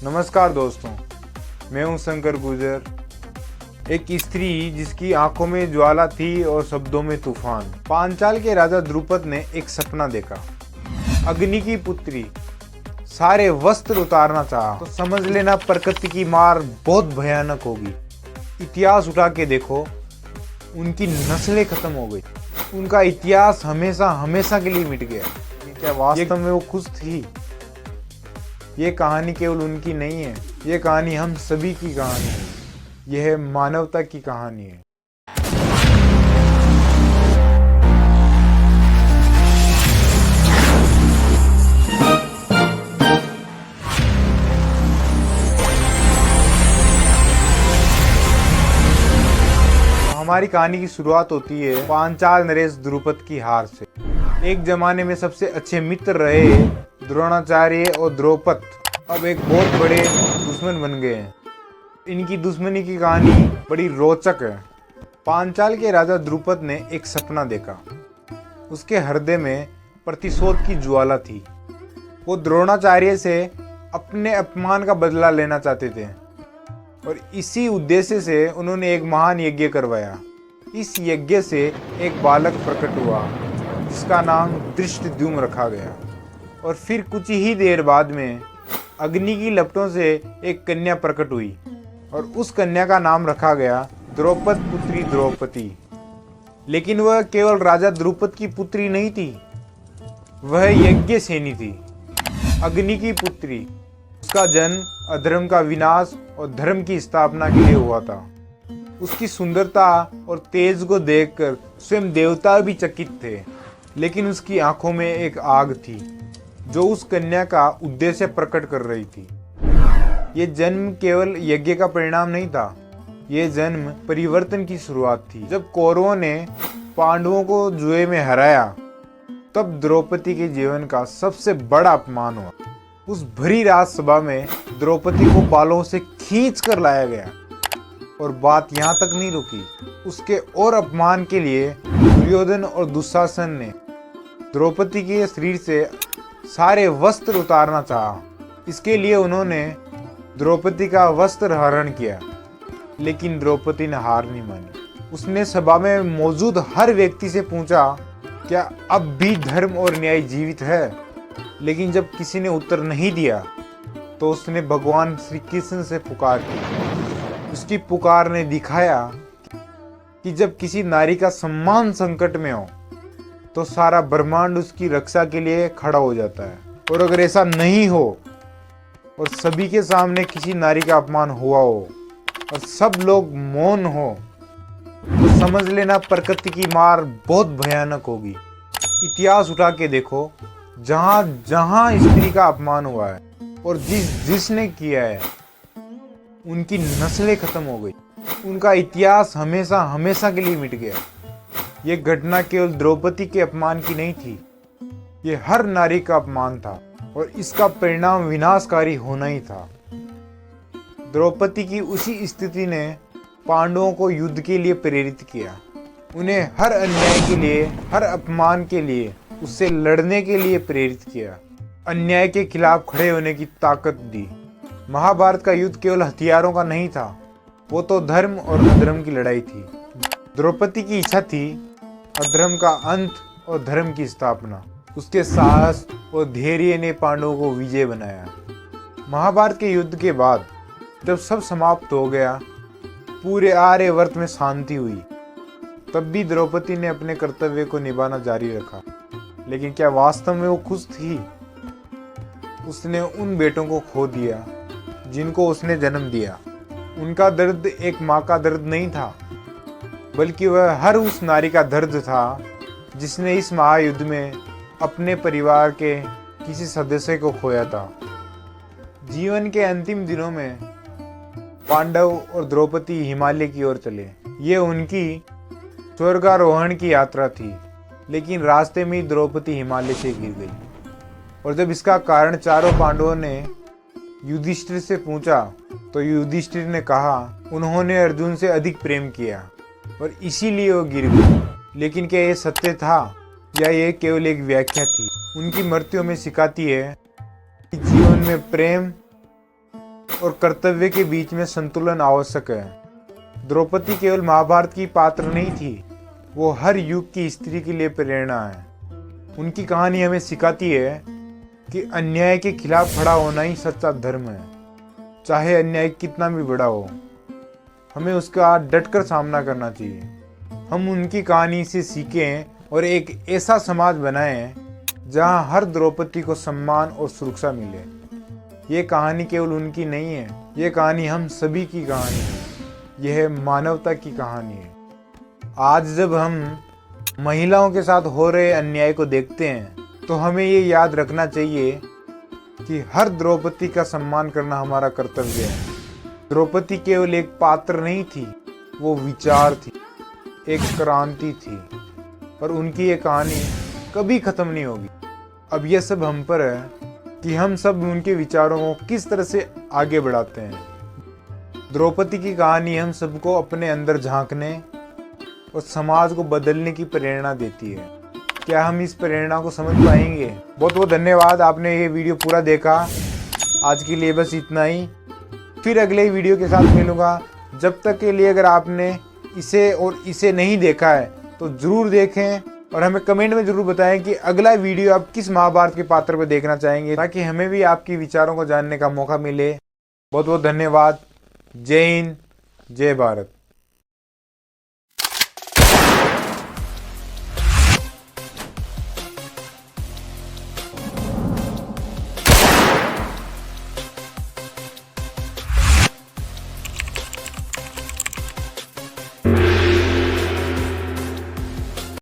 नमस्कार दोस्तों, मैं हूं शंकर गुर्जर। एक स्त्री जिसकी आंखों में ज्वाला थी और शब्दों में तूफान। पांचाल के राजा द्रुपद ने एक सपना देखा। अग्नि की पुत्री सारे वस्त्र उतारना चाहा तो समझ लेना प्रकृति की मार बहुत भयानक होगी। इतिहास उठा के देखो, उनकी नस्लें खत्म हो गई। उनका इतिहास हमेशा हमेशा के लिए मिट गया। क्या वास्तव में वो खुश थी? ये कहानी केवल उनकी नहीं है, ये कहानी हम सभी की कहानी है। यह मानवता की कहानी है। हमारी कहानी की शुरुआत होती है पांचाल नरेश द्रुपद की हार से। एक जमाने में सबसे अच्छे मित्र रहे द्रोणाचार्य और द्रौपद अब एक बहुत बड़े दुश्मन बन गए हैं। इनकी दुश्मनी की कहानी बड़ी रोचक है। पांचाल के राजा द्रुपद ने एक सपना देखा। उसके हृदय में प्रतिशोध की ज्वाला थी। वो द्रोणाचार्य से अपने अपमान का बदला लेना चाहते थे और इसी उद्देश्य से उन्होंने एक महान यज्ञ करवाया। इस यज्ञ से एक बालक प्रकट हुआ जिसका नाम धृष्टद्युम्न रखा गया। और फिर कुछ ही देर बाद में अग्नि की लपटों से एक कन्या प्रकट हुई और उस कन्या का नाम रखा गया द्रौपद पुत्री द्रौपदी। लेकिन वह केवल राजा द्रुपद की पुत्री नहीं थी, वह यज्ञ सेनी थी, अग्नि की पुत्री। उसका जन्म अधर्म का विनाश और धर्म की स्थापना के लिए हुआ था। उसकी सुंदरता और तेज को देखकर स्वयं देवता भी चकित थे। लेकिन उसकी आंखों में एक आग थी जो उस कन्या का उद्देश्य प्रकट कर रही थी। ये जन्म केवल यज्ञ का परिणाम नहीं था, ये जन्म परिवर्तन की शुरुआत थी। जब कौरवों ने पांडवों को जुए में हराया तब द्रौपदी के जीवन का सबसे बड़ा अपमान हुआ। उस भरी राजसभा में द्रौपदी को बालों से खींच कर लाया गया। और बात यहाँ तक नहीं रुकी। उसके और अपमान के लिए दुर्योधन और दुशासन ने द्रौपदी के शरीर से सारे वस्त्र उतारना चाहा। इसके लिए उन्होंने द्रौपदी का वस्त्र हरण किया। लेकिन द्रौपदी ने हार नहीं मानी। उसने सभा में मौजूद हर व्यक्ति से पूछा, क्या अब भी धर्म और न्याय जीवित है? लेकिन जब किसी ने उत्तर नहीं दिया तो उसने भगवान श्री कृष्ण से पुकार की। उसकी पुकार ने दिखाया कि जब किसी नारी का सम्मान संकट में हो तो सारा ब्रह्मांड उसकी रक्षा के लिए खड़ा हो जाता है। और अगर ऐसा नहीं हो और सभी के सामने किसी नारी का अपमान हुआ हो और सब लोग मौन हो तो समझ लेना प्रकृति की मार बहुत भयानक होगी। इतिहास उठा के देखो, जहां जहां स्त्री का अपमान हुआ है और जिसने किया है उनकी नस्लें खत्म हो गई। उनका इतिहास हमेशा हमेशा के लिए मिट गया। ये घटना केवल द्रौपदी के अपमान की नहीं थी, ये हर नारी का अपमान था और इसका परिणाम विनाशकारी होना ही था। द्रौपदी की उसी स्थिति ने पांडवों को युद्ध के लिए प्रेरित किया। उन्हें हर अन्याय के लिए, हर अपमान के लिए उससे लड़ने के लिए प्रेरित किया। अन्याय के खिलाफ खड़े होने की ताकत दी। महाभारत का युद्ध केवल हथियारों का नहीं था, वो तो धर्म और अधर्म की लड़ाई थी। द्रौपदी की इच्छा थी अधर्म का अंत और धर्म की स्थापना। उसके साहस और धैर्य ने पांडवों को विजय बनाया। महाभारत के युद्ध के बाद जब सब समाप्त हो गया, पूरे आर्यावर्त में शांति हुई, तब भी द्रौपदी ने अपने कर्तव्य को निभाना जारी रखा। लेकिन क्या वास्तव में वो खुश थी? उसने उन बेटों को खो दिया जिनको उसने जन्म दिया। उनका दर्द एक माँ का दर्द नहीं था, बल्कि वह हर उस नारी का दर्द था जिसने इस महायुद्ध में अपने परिवार के किसी सदस्य को खोया था। जीवन के अंतिम दिनों में पांडव और द्रौपदी हिमालय की ओर चले। ये उनकी स्वर्गारोहण की यात्रा थी। लेकिन रास्ते में ही द्रौपदी हिमालय से गिर गई। और जब इसका कारण चारों पांडवों ने युधिष्ठिर से पूछा तो युधिष्ठिर ने कहा उन्होंने अर्जुन से अधिक प्रेम किया और इसीलिए वो गिर गई। लेकिन क्या ये सत्य था या ये केवल एक व्याख्या थी? उनकी मृत्यु में सिखाती है कि जीवन में प्रेम और कर्तव्य के बीच में संतुलन आवश्यक है। द्रौपदी केवल महाभारत की पात्र नहीं थी, वो हर युग की स्त्री के लिए प्रेरणा है। उनकी कहानी हमें सिखाती है कि अन्याय के खिलाफ खड़ा होना ही सच्चा धर्म है। चाहे अन्याय कितना भी बड़ा हो, हमें उसका डटकर सामना करना चाहिए। हम उनकी कहानी से सीखें और एक ऐसा समाज बनाएं जहां हर द्रौपदी को सम्मान और सुरक्षा मिले। ये कहानी केवल उनकी नहीं है, ये कहानी हम सभी की कहानी है। यह मानवता की कहानी है। आज जब हम महिलाओं के साथ हो रहे अन्याय को देखते हैं तो हमें ये याद रखना चाहिए कि हर द्रौपदी का सम्मान करना हमारा कर्तव्य है। द्रौपदी केवल एक पात्र नहीं थी, वो विचार थी, एक क्रांति थी, और उनकी ये कहानी कभी खत्म नहीं होगी। अब यह सब हम पर है कि हम सब उनके विचारों को किस तरह से आगे बढ़ाते हैं। द्रौपदी की कहानी हम सबको अपने अंदर झांकने और समाज को बदलने की प्रेरणा देती है। क्या हम इस प्रेरणा को समझ पाएंगे? बहुत बहुत धन्यवाद, आपने ये वीडियो पूरा देखा। आज के लिए बस इतना ही, फिर अगले वीडियो के साथ मिलूंगा। जब तक के लिए अगर आपने इसे नहीं देखा है तो ज़रूर देखें और हमें कमेंट में ज़रूर बताएं कि अगला वीडियो आप किस महाभारत के पात्र पर देखना चाहेंगे, ताकि हमें भी आपकी विचारों को जानने का मौका मिले। बहुत बहुत धन्यवाद। जय हिंद, जय भारत।